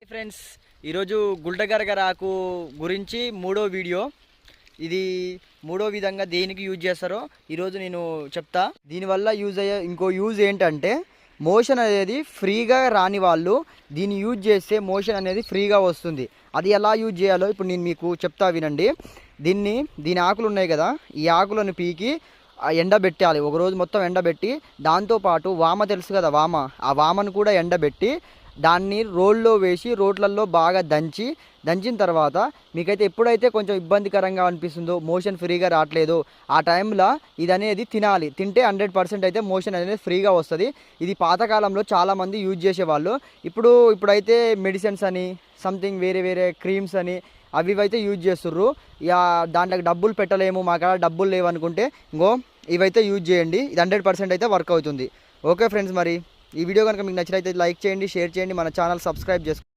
Friends, ఈరోజు గుల్టగరగర ఆకు గురించి మూడో వీడియో. ఇది మూడో విధంగా దేనికి యూజ్ చేస్తారో ఈరోజు నేను చెప్తా. దీనివల్ల యూజ్ అయ్యే ఇంకో యూజ్ ఏంటంటే, మోషన్ అనేది ఫ్రీగా రాని వాళ్ళు దీన్ని యూజ్ చేస్తే మోషన్ అనేది ఫ్రీగా వస్తుంది. అది ఎలా యూజ్ చేయాలో ఇప్పుడు నేను మీకు చెప్తా, వినండి. దీని ఆకులు ఉన్నాయి కదా, ఈ ఆకులను పీకి ఎండబెట్టాలి. ఒకరోజు మొత్తం ఎండబెట్టి, దాంతోపాటు వామ తెలుసు కదా, ఆ వామను కూడా ఎండబెట్టి దాన్ని రోల్లో వేసి రోట్లల్లో బాగా దంచిన తర్వాత మీకైతే ఎప్పుడైతే కొంచెం ఇబ్బందికరంగా అనిపిస్తుందో, మోషన్ ఫ్రీగా రావట్లేదు, ఆ టైంలో ఇది అనేది తినాలి. తింటే 100% అయితే మోషన్ అనేది ఫ్రీగా వస్తుంది. ఇది పాతకాలంలో చాలామంది యూజ్ చేసేవాళ్ళు. ఇప్పుడైతే మెడిసిన్స్ అని సంథింగ్ వేరే క్రీమ్స్ అని అవి అయితే యూజ్ చేస్తుర్రు. ఇక దాంట్లోకి డబ్బులు పెట్టలేము, మా కాడ డబ్బులు లేవు అనుకుంటే ఇవైతే యూజ్ చేయండి. ఇది 100% అయితే వర్క్ అవుతుంది. ఓకే ఫ్రెండ్స్, మరి ఈ వీడియో కనుక మీకు నచ్చినట్లయితే లైక్ చేయండి, షేర్ చేయండి, మన ఛానల్ సబ్స్క్రైబ్ చేసుకోండి.